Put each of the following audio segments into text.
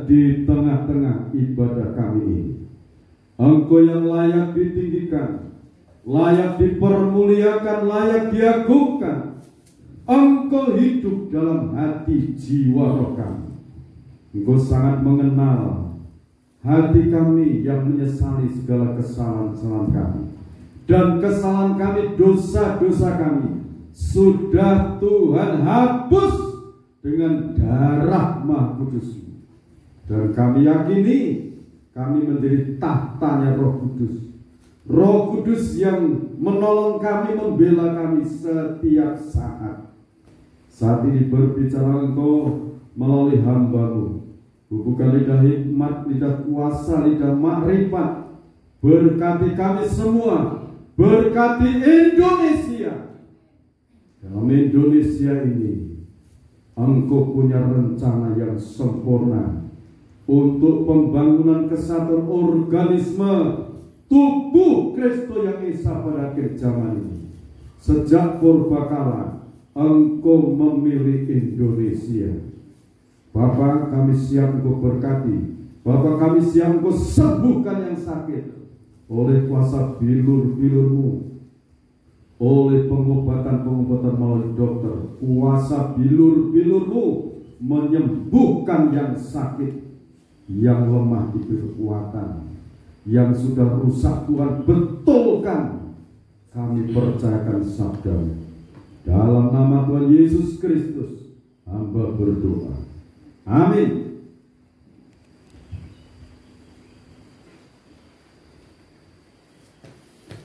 Di tengah-tengah ibadah kami ini, Engkau yang layak ditinggikan, layak dipermuliakan, layak diagungkan. Engkau hidup dalam hati jiwa roh kami. Engkau sangat mengenal hati kami yang menyesali segala kesalahan-kesalahan kami, dan kesalahan kami, dosa-dosa kami sudah Tuhan hapus dengan darah Maha Kudus. Dan kami yakini kami menjadi tahtanya Roh Kudus. Roh Kudus yang menolong kami, membela kami setiap saat. Saat ini berbicara Engkau melalui hamba-Mu. Bukan lidah hikmat, lidah kuasa, lidah makrifat. Berkati kami semua. Berkati Indonesia. Dalam Indonesia ini Engkau punya rencana yang sempurna untuk pembangunan kesatuan organisme tubuh Kristus yang Esa pada akhir zaman ini. Sejak purbakala Engkau memilih Indonesia. Bapa, kami siap Engkau berkati. Bapa, kami siap Engkau sembuhkan yang sakit oleh kuasa bilur-bilur-Mu, oleh pengobatan-pengobatan melalui dokter. Kuasa bilur-bilur-Mu menyembuhkan yang sakit, yang lemah diberi kekuatan, yang sudah rusak Tuhan betulkan. Kami percayakan sabda-Mu. Dalam nama Tuhan Yesus Kristus hamba berdoa. Amin.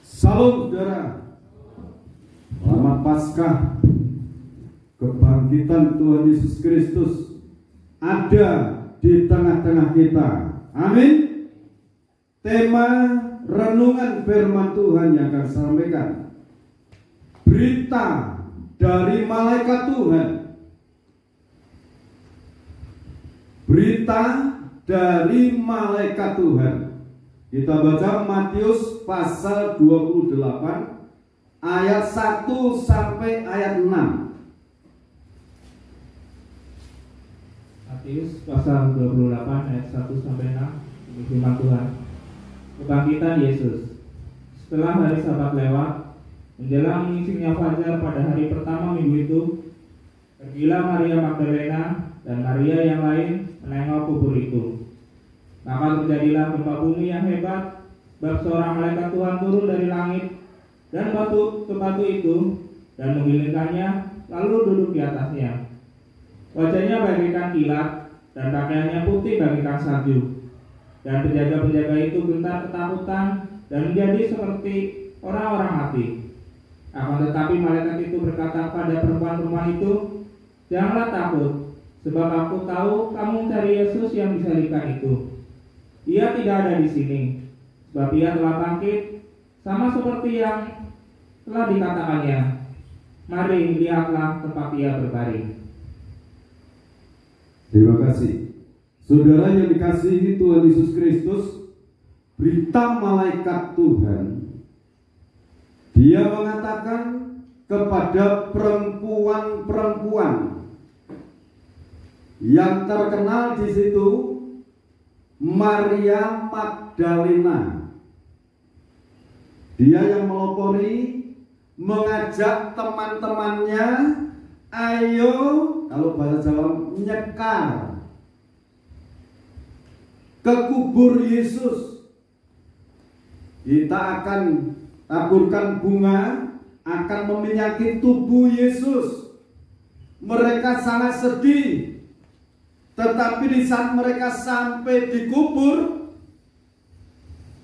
Salam saudara. Selamat Paskah. Kebangkitan Tuhan Yesus Kristus ada di tengah-tengah kita. Amin. Tema renungan firman Tuhan yang akan saya sampaikan, berita dari malaikat Tuhan. Berita dari malaikat Tuhan. Kita baca Matius pasal 28 ayat 1 sampai ayat 6. Matius pasal 28 ayat 1 sampai 6. Ini firman Tuhan. Kebangkitan Yesus. Setelah hari Sabat lewat, menjelang menyingsingnya fajar pada hari pertama minggu itu, pergilah Maria Magdalena dan Maria yang lain menengok kubur itu. Maka terjadilah gempa bumi yang hebat, sebab seorang malaikat Tuhan turun dari langit dan batu ke batu itu dan menggulingkannya, lalu duduk di atasnya. Wajahnya bagaikan kilat dan pakaiannya putih bagaikan salju. Dan penjaga-penjaga itu gentar ketakutan dan menjadi seperti orang-orang mati. Akan tetapi malaikat itu berkata kepada perempuan-perempuan itu, "Janganlah takut, sebab aku tahu kamu mencari Yesus yang disalibkan itu. Ia tidak ada di sini, sebab ia telah bangkit, sama seperti yang telah dikatakannya. Mari lihatlah tempat ia berbaring." Terima kasih. Saudara yang dikasihi Tuhan Yesus Kristus, berita malaikat Tuhan, dia mengatakan kepada perempuan-perempuan yang terkenal di situ, Maria Magdalena. Dia yang melopori, mengajak teman-temannya, ayo, kalau bahasa Jawa, nyekar ke kubur Yesus. Kita akan taburkan bunga, akan meminyaki tubuh Yesus. Mereka sangat sedih. Tetapi di saat mereka sampai di kubur,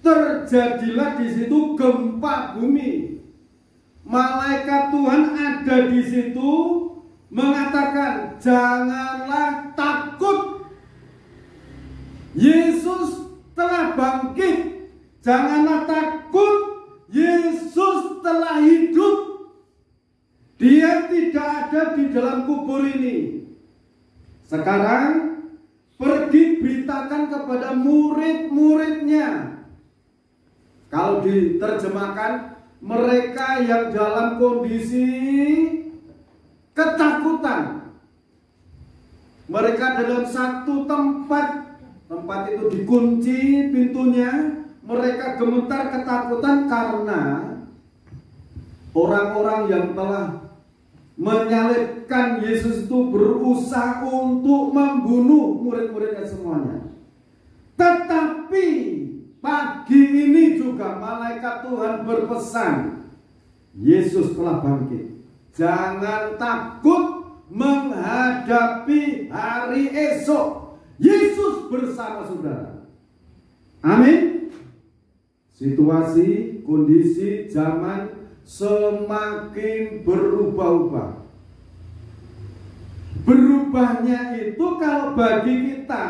terjadilah di situ gempa bumi. Malaikat Tuhan ada di situ mengatakan, "Janganlah takut. Yesus telah bangkit. Janganlah takut. Yesus telah hidup. Dia tidak ada di dalam kubur ini." Sekarang pergi beritakan kepada murid-muridnya. Kalau diterjemahkan, mereka yang dalam kondisi ketakutan. Mereka dalam satu tempat itu dikunci pintunya. Mereka gemetar ketakutan karena orang-orang yang telah menyalibkan Yesus itu berusaha untuk membunuh murid-muridnya semuanya. Tetapi pagi ini juga malaikat Tuhan berpesan, Yesus telah bangkit. Jangan takut menghadapi hari esok. Yesus bersama saudara. Amin. Situasi, kondisi, zaman semakin berubah-ubah. Berubahnya itu kalau bagi kita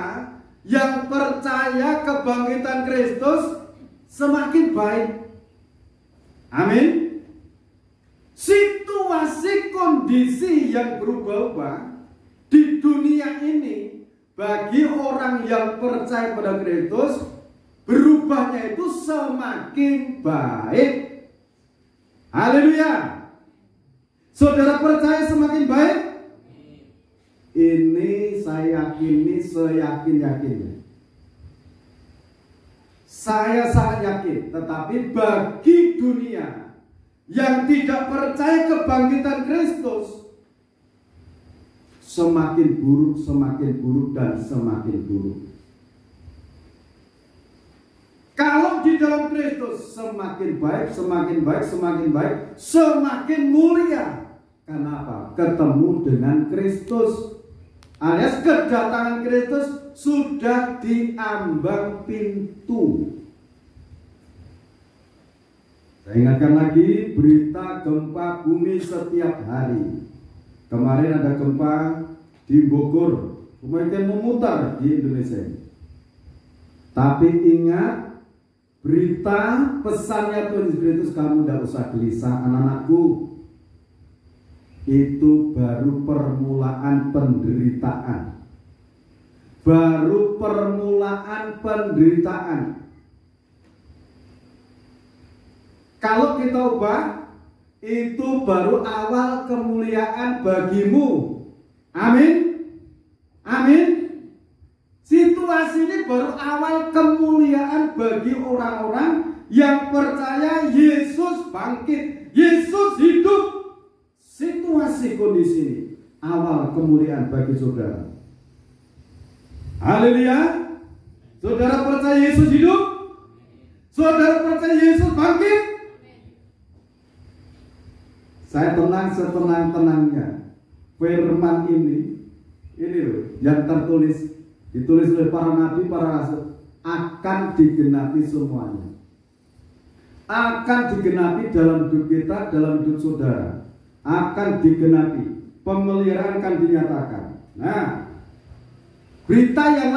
yang percaya kebangkitan Kristus semakin baik. Amin. Situasi kondisi yang berubah-ubah di dunia ini bagi orang yang percaya pada Kristus, berubahnya itu semakin baik. Haleluya. Saudara percaya semakin baik? Ini saya yakini, seyakin-yakinnya. Saya sangat yakin. Tetapi bagi dunia yang tidak percaya kebangkitan Kristus, semakin buruk, dan semakin buruk. Kalau di dalam Kristus semakin baik, semakin mulia. Kenapa? Ketemu dengan Kristus, alias kedatangan Kristus sudah diambang pintu. Saya ingatkan lagi berita gempa bumi setiap hari. Kemarin ada gempa di Bogor, kemudian memutar di Indonesia. Tapi ingat, berita pesannya Tuhan Yesus Kristus, kamu tidak usah gelisah anak-anakku. Itu baru permulaan penderitaan. Baru permulaan penderitaan. Kalau kita ubah, itu baru awal kemuliaan bagimu. Amin. Amin. Situasi ini baru awal kemuliaan bagi orang-orang yang percaya Yesus bangkit, Yesus hidup. Situasi kondisi ini awal kemuliaan bagi saudara. Haleluya. Saudara percaya Yesus hidup? Saudara percaya Yesus bangkit? Saya tenang setenang-tenangnya. Firman ini loh yang ditulis oleh para nabi, para rasul, akan digenapi semuanya. Akan digenapi dalam hidup kita, dalam hidup saudara. Akan digenapi. Pemeliharaan akan dinyatakan. Nah, berita yang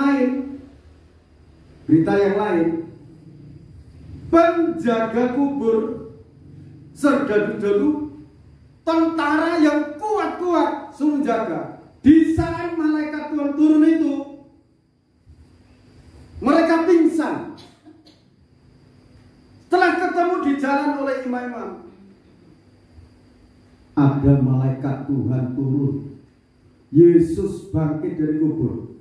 lain, penjaga kubur, serdadu-dadu, tentara yang kuat-kuat suruh jaga. Di saat malaikat Tuhan turun itu, mereka pingsan. Setelah ketemu di jalan oleh imam-imam, ada malaikat Tuhan turun. Yesus bangkit dari kubur.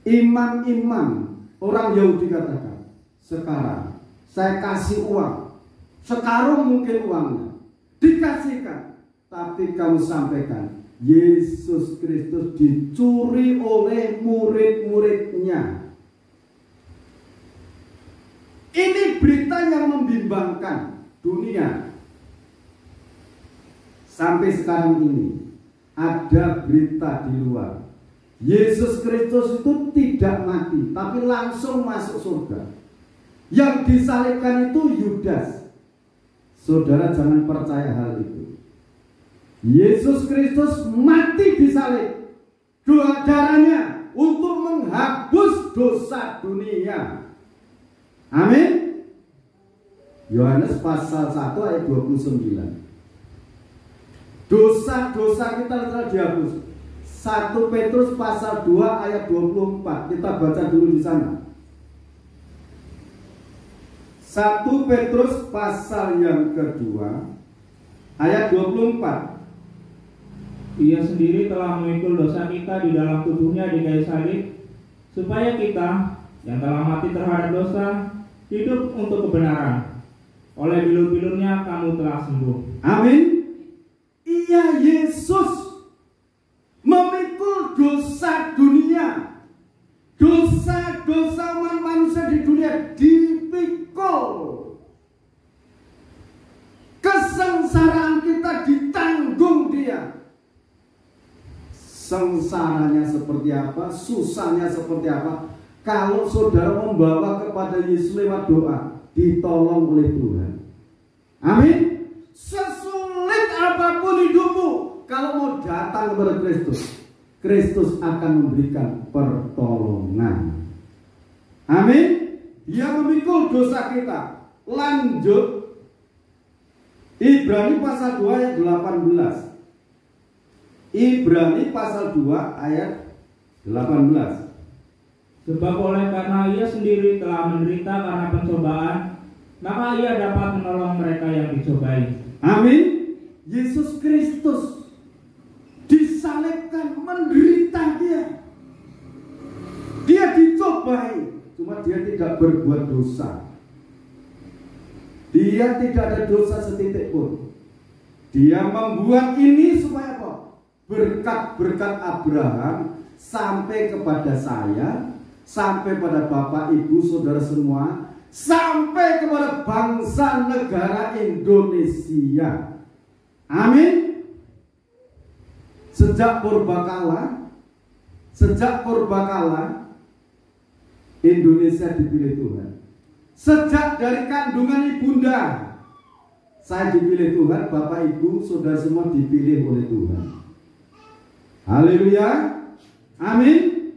Imam-imam orang Yahudi katakan, sekarang saya kasih uang, sekarang mungkin uangnya dikasihkan, tapi kamu sampaikan Yesus Kristus dicuri oleh murid-muridnya. Ini berita yang membimbangkan dunia. Sampai sekarang ini ada berita di luar, Yesus Kristus itu tidak mati, tapi langsung masuk surga. Yang disalibkan itu Yudas. Saudara jangan percaya hal itu. Yesus Kristus mati disalib, darahnya untuk menghapus dosa dunia. Amin. Yohanes pasal 1 ayat 29. Dosa-dosa kita telah dihapus. 1 Petrus pasal 2 ayat 24. Kita baca dulu di sana. 1 Petrus pasal yang kedua ayat 24. Ia sendiri telah memikul dosa kita di dalam tubuhnya di kayu salib, supaya kita yang telah mati terhadap dosa hidup untuk kebenaran. Oleh bilur-bilurnya kamu telah sembuh. Amin. Iya, Yesus memikul dosa dunia. Dosa-dosa manusia di dunia dipikul. Kesengsaraan kita ditanggung Dia. Sengsaranya seperti apa, susahnya seperti apa, kalau saudara membawa kepada Yesus lewat doa, ditolong oleh Tuhan. Amin. Sesulit apapun hidupmu, kalau mau datang kepada Kristus, Kristus akan memberikan pertolongan. Amin. Dia memikul dosa kita. Lanjut, Ibrani pasal 2 ayat 18. Ibrani pasal 2 ayat 18. Sebab oleh karena ia sendiri telah menderita karena pencobaan, maka ia dapat menolong mereka yang dicobai. Amin. Yesus Kristus disalibkan, menderita Dia dicobai, cuma Dia tidak berbuat dosa. Dia tidak ada dosa setitik pun. Dia membuat ini supaya apa? Berkat-berkat Abraham sampai kepada saya, sampai pada Bapak Ibu Saudara semua, sampai kepada bangsa negara Indonesia. Amin. Sejak purbakala Indonesia dipilih Tuhan. Sejak dari kandungan ibunda saya dipilih Tuhan, Bapak Ibu Saudara semua dipilih oleh Tuhan. Haleluya. Amin.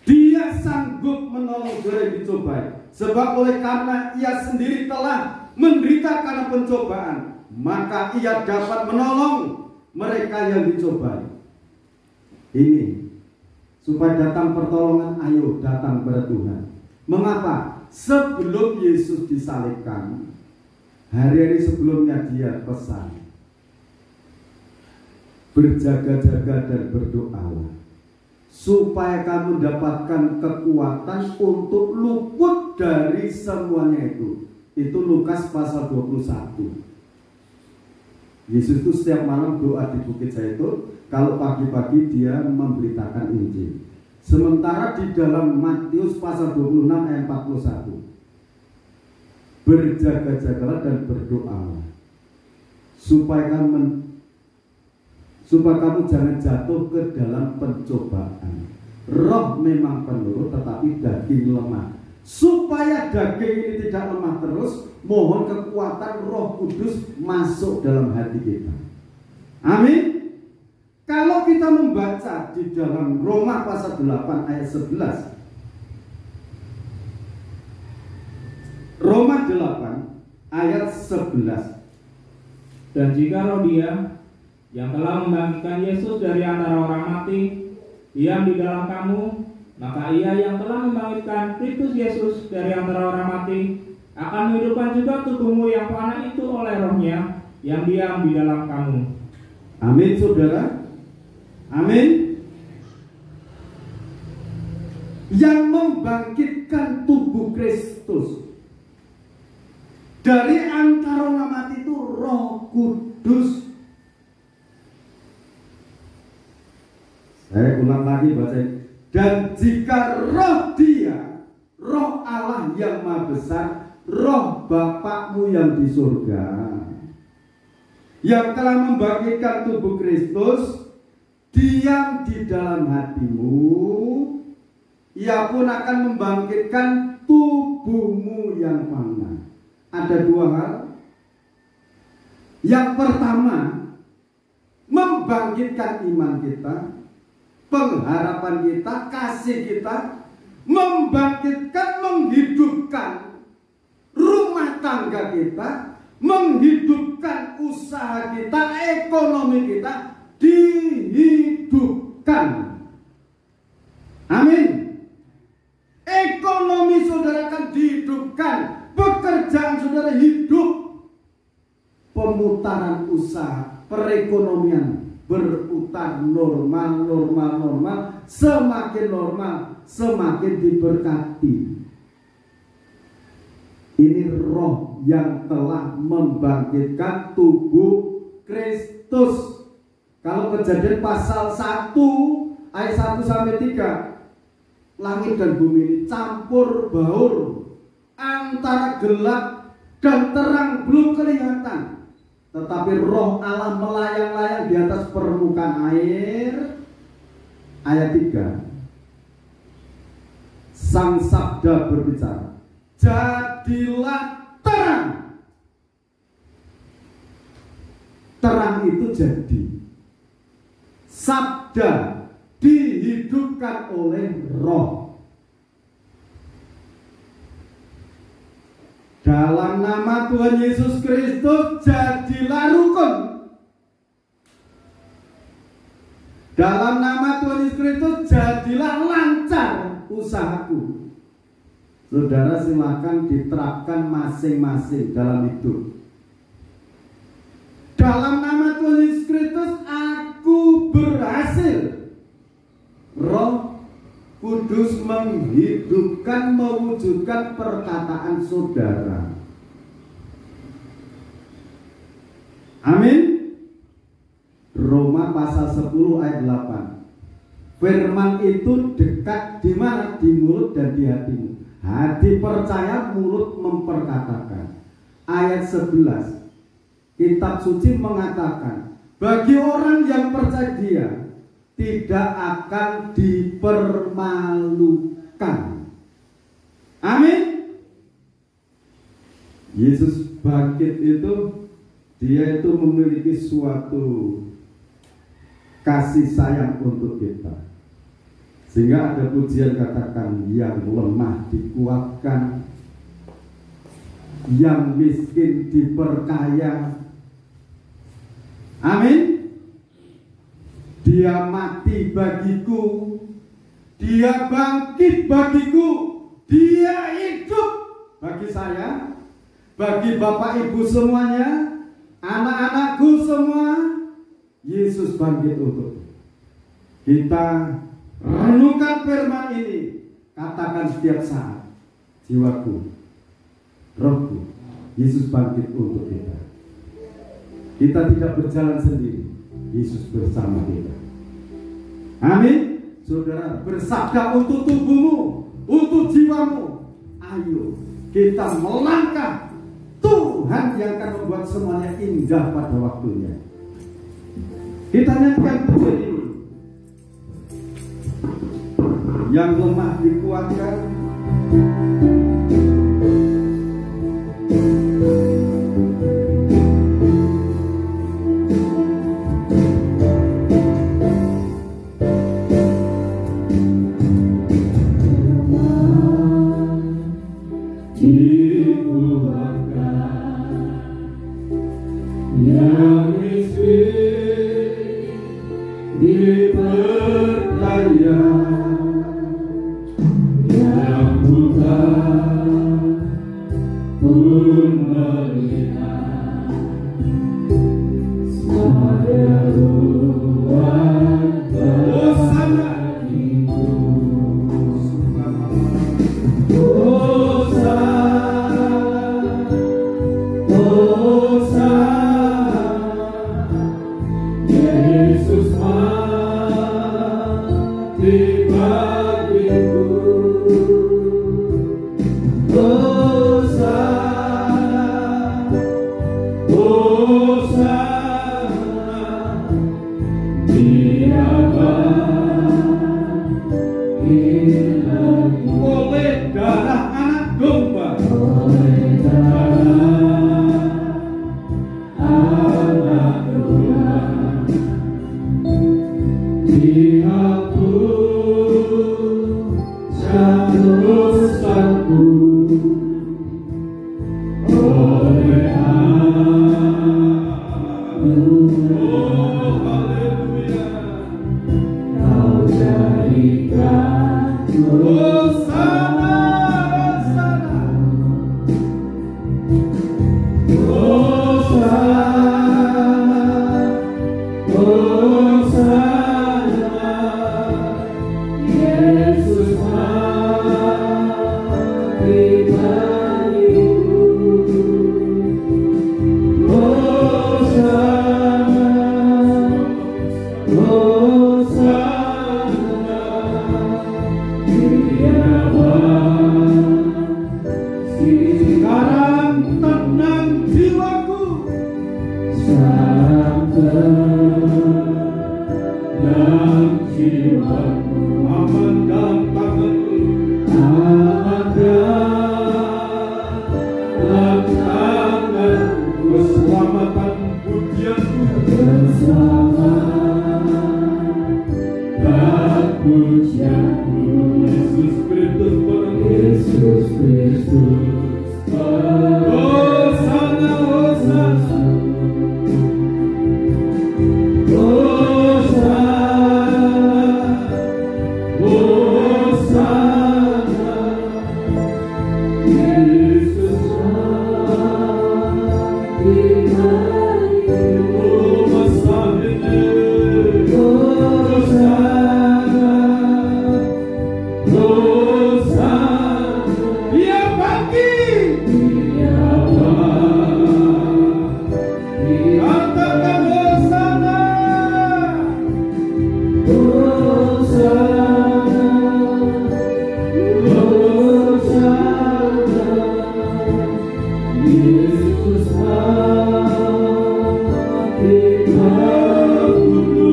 Dia sanggup menolong orang yang dicobai. Sebab oleh karena ia sendiri telah menderita karena pencobaan, maka ia dapat menolong mereka yang dicobai. Ini supaya datang pertolongan, ayo datang kepada Tuhan. Mengapa? Sebelum Yesus disalibkan, hari-hari sebelumnya Dia pesan, berjaga-jaga dan berdoalah, supaya kamu mendapatkan kekuatan untuk luput dari semuanya itu. Itu Lukas pasal 21. Yesus itu setiap malam doa di Bukit Zaitun. Kalau pagi-pagi Dia memberitakan Injil. Sementara di dalam Matius pasal 26 ayat 41, berjaga-jagalah dan berdoalah supaya kamu jangan jatuh ke dalam pencobaan. Roh memang penurut tetapi daging lemah. Supaya daging ini tidak lemah terus, mohon kekuatan Roh Kudus masuk dalam hati kita. Amin. Kalau kita membaca di dalam Roma pasal 8 ayat 11, Roma 8 ayat 11. Dan jika roh Dia yang telah membangkitkan Yesus dari antara orang mati diam di dalam kamu, maka Ia yang telah membangkitkan Kristus Yesus dari antara orang mati akan menghidupkan juga tubuhmu yang fana itu oleh Roh-Nya yang diam di dalam kamu. Amin, saudara. Amin. Yang membangkitkan tubuh Kristus dari antara orang mati itu Roh Kudus. Saya ulang lagi baca. Dan jika roh Dia, roh Allah yang Maha Besar, roh Bapakmu yang di surga, yang telah membangkitkan tubuh Kristus, diam di dalam hatimu, Ia pun akan membangkitkan tubuhmu yang fana. Ada dua hal. Yang pertama, membangkitkan iman kita, pengharapan kita, kasih kita, membangkitkan, menghidupkan rumah tangga kita, menghidupkan usaha kita, ekonomi kita, dihidupkan. Amin. Ekonomi saudara akan dihidupkan, pekerjaan saudara hidup, pemutaran usaha, perekonomian berputar normal, semakin normal, semakin diberkati. Ini roh yang telah membangkitkan tubuh Kristus. Kalau Kejadian pasal 1 ayat 1 sampai 3, langit dan bumi ini campur baur, antara gelap dan terang belum kelihatan, tetapi roh Allah melayang-layang di atas permukaan air. Ayat 3, Sang Sabda berbicara, jadilah terang. Terang itu jadi. Sabda dihidupkan oleh roh. Dalam nama Tuhan Yesus Kristus jadilah rukun. Dalam nama Tuhan Yesus Kristus jadilah lancar usahaku. Saudara silakan diterapkan masing-masing dalam hidup. Dalam nama Tuhan Yesus Kristus aku berhasil. Roh Kudus menghidupkan, mewujudkan perkataan saudara. Amin. Roma pasal 10 ayat 8. Firman itu dekat di mana? Di mulut dan di hatimu. Hati percaya, mulut memperkatakan. Ayat 11. Kitab suci mengatakan, bagi orang yang percaya Dia tidak akan dipermalukan. Amin. Yesus bangkit itu, Dia itu memiliki suatu kasih sayang untuk kita. Sehingga ada pujian katakan, yang lemah dikuatkan, yang miskin diperkaya. Amin. Dia mati bagiku, Dia bangkit bagiku, Dia hidup bagi saya, bagi Bapak Ibu semuanya, anak-anakku semua. Yesus bangkit untuk kita. Renungkan firman ini, katakan setiap saat, jiwaku, rohku, Yesus bangkit untuk kita. Kita tidak berjalan sendiri, Yesus bersama kita. Amin. saudara, bersabda untuk tubuhmu, untuk jiwamu. Ayo kita melangkah. Tuhan yang akan membuat semuanya indah pada waktunya. Kita nyanyikan pujian ini. Yang lemah dikuatkan, yang miskin diperkaya, yang buta pun melihat. Saya Tuhan bagiku. Yesus mati bagiku. Oleh darah anak domba, dihapus dosaku oleh haleluya, kau jadikan Hosana, Yesus mati bagiku. Sekarang tenang jiwaku, sekarang tenang jiwaku, aman dalam tanganmu, aman dalam tanganmu, keselamatan pujianku, keselamatan pujianku, Yesus Kristus, Yesus Kristus. Hosana, Hosana, Hosana, Hosana, Yesus mati bagiku. Hosana, Hosana, Dia bangkit, Dia bangkit. Katakan Hosana, Hosana, Hosana, Yesus mati bagiku.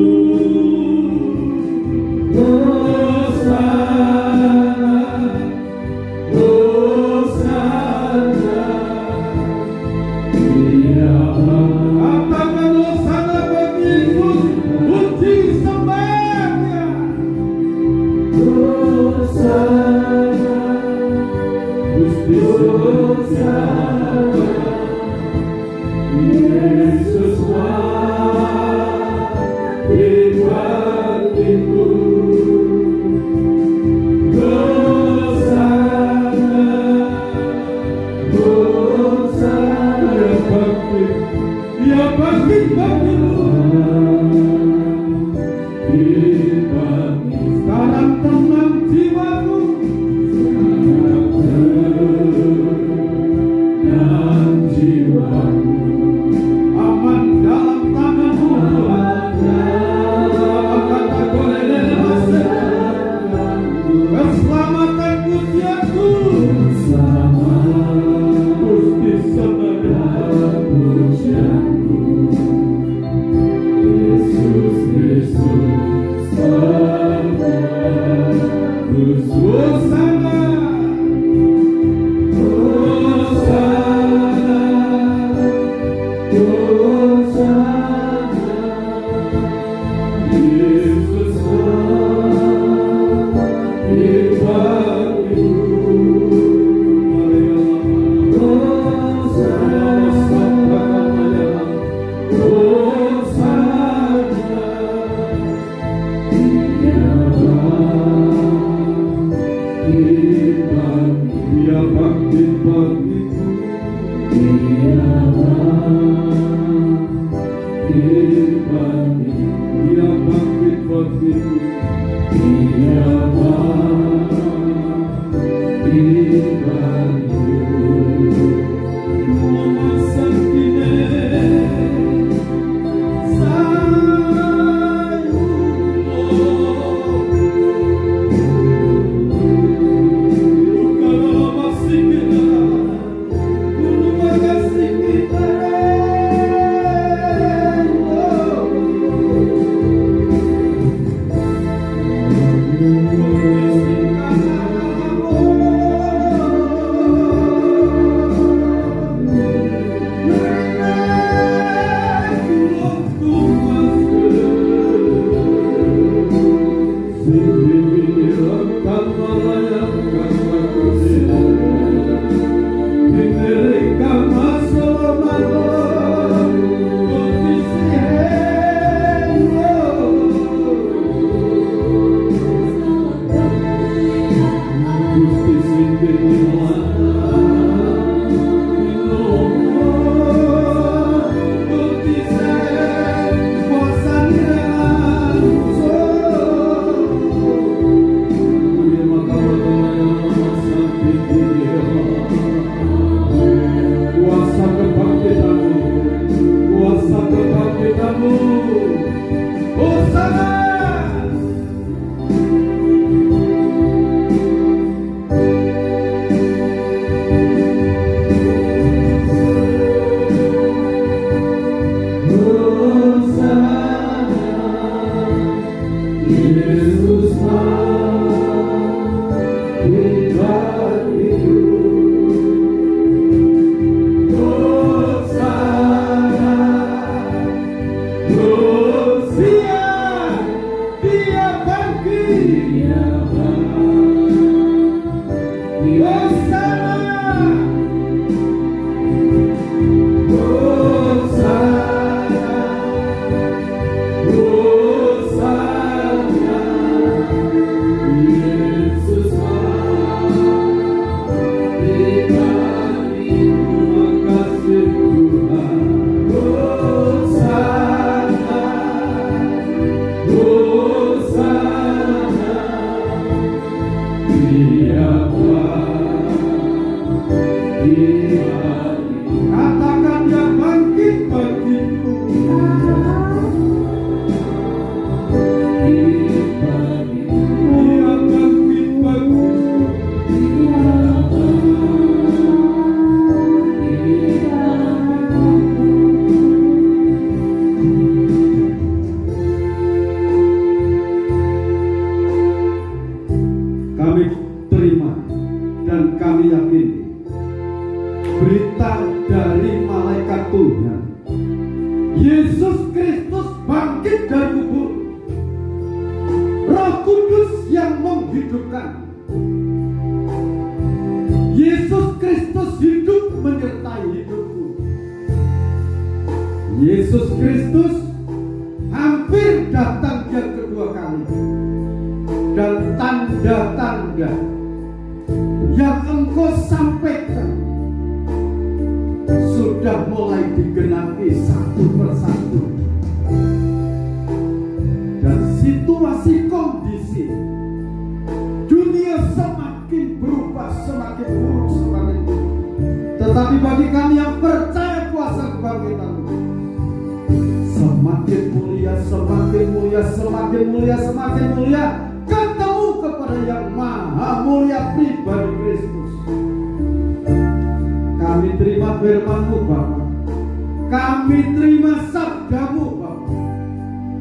Katakan Hosana bagi Yesus, puji sembahnya. Hosana, Gusti Hosana, Yesus mati bagiku. Hosana, Hosana, Dia bangkit bagimu. Sekarang tenang jiwaku, sekarang tenang jiwaku,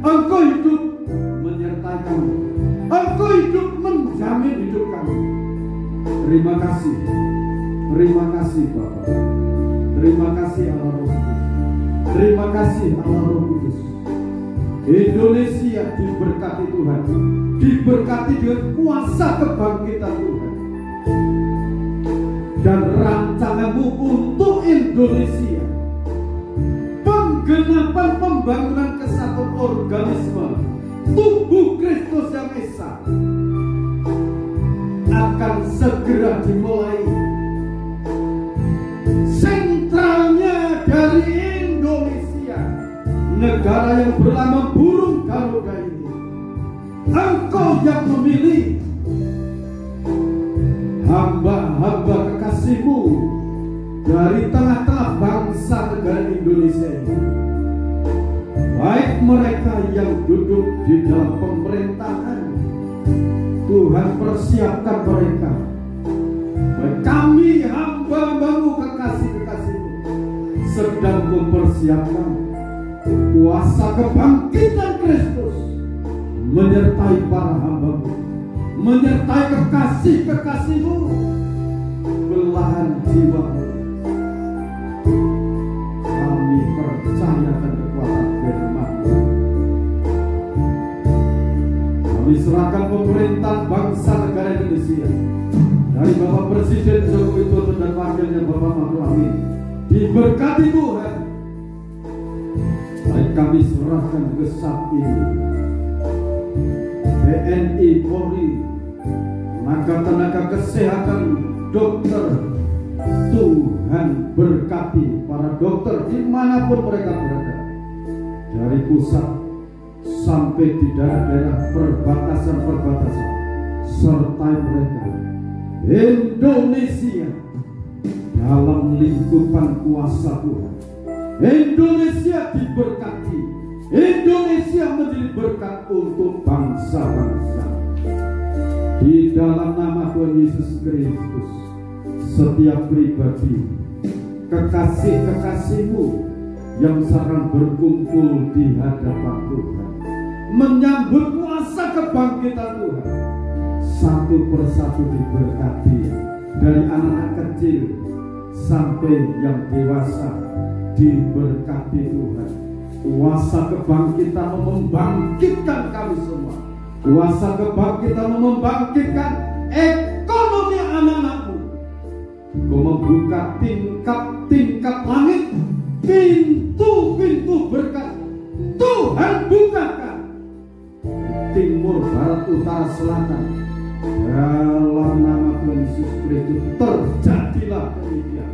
Engkau hidup menyertai kami. Engkau hidup menjamin hidup Terima kasih. Terima kasih Bapa. Terima kasih Allah Roh Kudus. Terima kasih Allah Roh Kudus. Indonesia diberkati Tuhan. Diberkati dengan kuasa kebangkitan Tuhan. Dan rancangan-Mu untuk Indonesia, penggenapan pembangunan kesatuan organisme tubuh Kristus yang esa akan segera dimulai. Sentralnya dari Indonesia, negara yang bernama burung Garuda ini, Engkau yang memilih hamba-hamba kekasih-Mu dari tengah-tengah bangsa negara Indonesia ini, baik mereka yang duduk di dalam pemerintahan, Tuhan persiapkan mereka. Baik kami hamba-hamba-Mu, kekasih-kekasih-Mu, sedang mempersiapkan kuasa kebangkitan Kristus menyertai para hamba-Mu, menyertai kekasih-kekasih-Mu, belahan jiwa-Mu. Kami percayakan kekuatan firman-Mu. Kami serahkan pemerintahan bangsa negara Indonesia dari Bapak Presiden Joko Widodo dan wakilnya Bapak Ma'ruf Amin. Diberkati Tuhan. Baik kami serahkan ke saat ini TNI, Polri, tenaga kesehatan, dokter. Tuhan berkati para dokter dimanapun mereka berada, dari pusat sampai di daerah-daerah perbatasan-perbatasan. Sertai mereka Indonesia dalam lingkupan kuasa Tuhan. Indonesia diberkati. Indonesia menjadi berkat untuk bangsa-bangsa. Di dalam nama Tuhan Yesus Kristus, setiap pribadi, kekasih-kekasih-Mu yang sekarang berkumpul di hadapan Tuhan, menyambut kuasa kebangkitan Tuhan, satu persatu diberkati, dari anak-anak kecil sampai yang dewasa diberkati Tuhan. Kuasa kebangkitan membangkitkan kami semua. Kuasa kebangkitan membangkitkan ekonomi anak-anak-Mu. Kau membuka tingkap-tingkap langit, pintu-pintu berkat Tuhan bukakan. Timur, barat, utara, selatan, dalam nama Tuhan Yesus Kristus terjadilah demikian.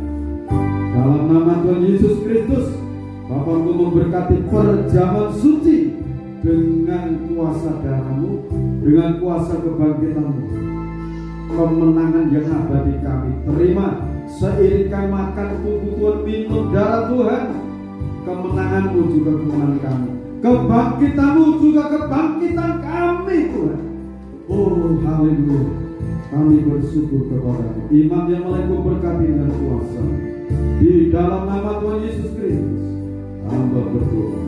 Dalam nama Tuhan Yesus Kristus, Bapa-Ku memberkati perjamuan suci dengan kuasa darah-Mu, dengan kuasa kebangkitan-Mu. Kemenangan yang abadi kami terima seiring kami makan tubuh Tuhan, minum darah Tuhan. Kemenangan-Mu juga kemenangan kami, kebangkitan-Mu juga kebangkitan kami Tuhan. Oh haleluya, kami bersyukur kepada-Mu. Imam yang melakukan berkati dengan kuasa, di dalam nama Tuhan Yesus Kristus hamba berdoa,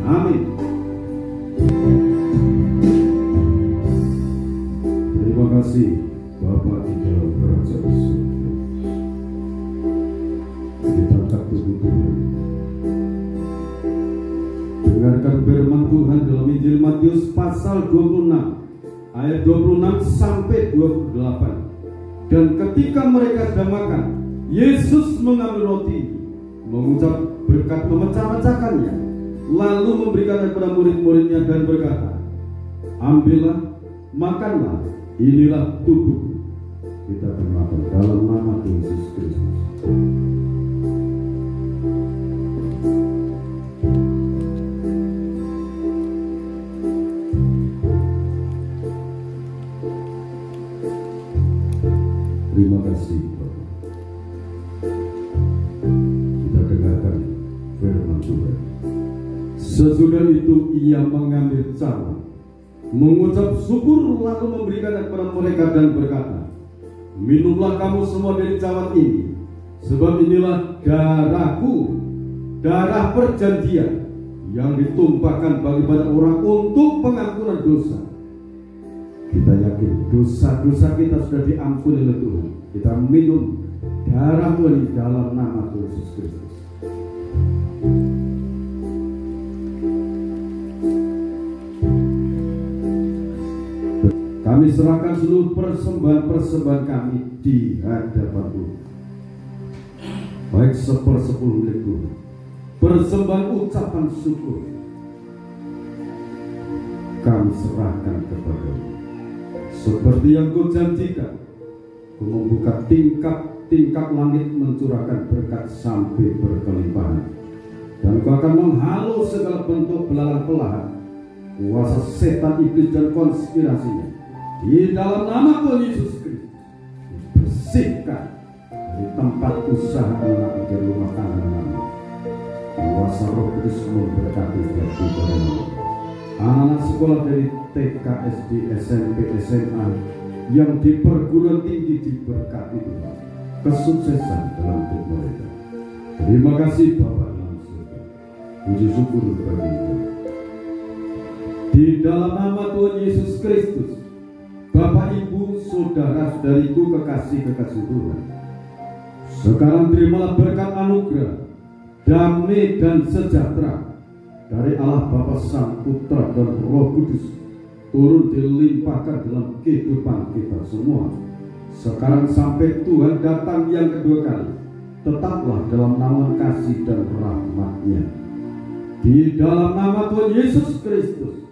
amin. Terima kasih Bapa di dalam kerajaan surga. Kita angkat tubuh Tuhan. Dengarkan firman Tuhan dalam Injil Matius pasal 26 ayat 26 sampai 28. Dan ketika mereka sedang makan, Yesus mengambil roti, mengucap berkat, memecah-mecahkannya, lalu memberikan kepada murid-muridnya dan berkata, ambillah, makanlah, inilah tubuhku. Kita akan makan dalam nama Tuhan Yesus Kristus. Terima kasih Bapak. Kita dengarkan firman Tuhan. Sesudah itu ia mengambil cawan, mengucap syukur, lalu memberikan kepada mereka dan berkata, minumlah kamu semua dari cawan ini, sebab inilah darahku, darah perjanjian yang ditumpahkan bagi banyak orang untuk pengampunan dosa. Kita yakin dosa-dosa kita sudah diampuni oleh Tuhan. Kita minum darah Tuhan di dalam nama Tuhan Yesus Kristus. Kami serahkan seluruh persembahan-persembahan kami di hadapan Tuhan. Baik 1/10 milik Tuhan, persembahan ucapan syukur, kami serahkan kepada-Mu. Seperti yang Kau janjikan, Kau membuka tingkap langit, mencurahkan berkat sampai berkelimpahan, dan Kau akan menghalau segala bentuk belalang-belahan, kuasa setan, iblis, dan konspirasinya. Di dalam nama Tuhan Yesus Kristus, dibersihkan dari tempat usaha anak di rumah tangga kami. Kuasa Roh Kudus memberkati setiap kita. Anak-anak sekolah dari TK, SD, SMP, SMA yang di perguruan tinggi diberkati Tuhan, kesuksesan dalam hidup mereka. Terima kasih Bapa dalam surga. Puji syukur bagi Tuhan. Di dalam nama Tuhan Yesus Kristus, Bapak, Ibu, saudara-saudariku, kekasih-kekasih Tuhan, sekarang terimalah berkat anugerah, damai dan sejahtera dari Allah Bapa, Sang Putra dan Roh Kudus turun dilimpahkan dalam kehidupan kita semua. Sekarang sampai Tuhan datang yang kedua kali, tetaplah dalam naungan kasih dan rahmat-Nya. Di dalam nama Tuhan Yesus Kristus,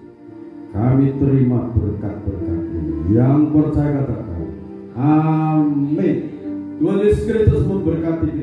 kami terima berkat-berkat ini. Yang percaya katakan amin. Tuhan Yesus Kristus memberkati kita.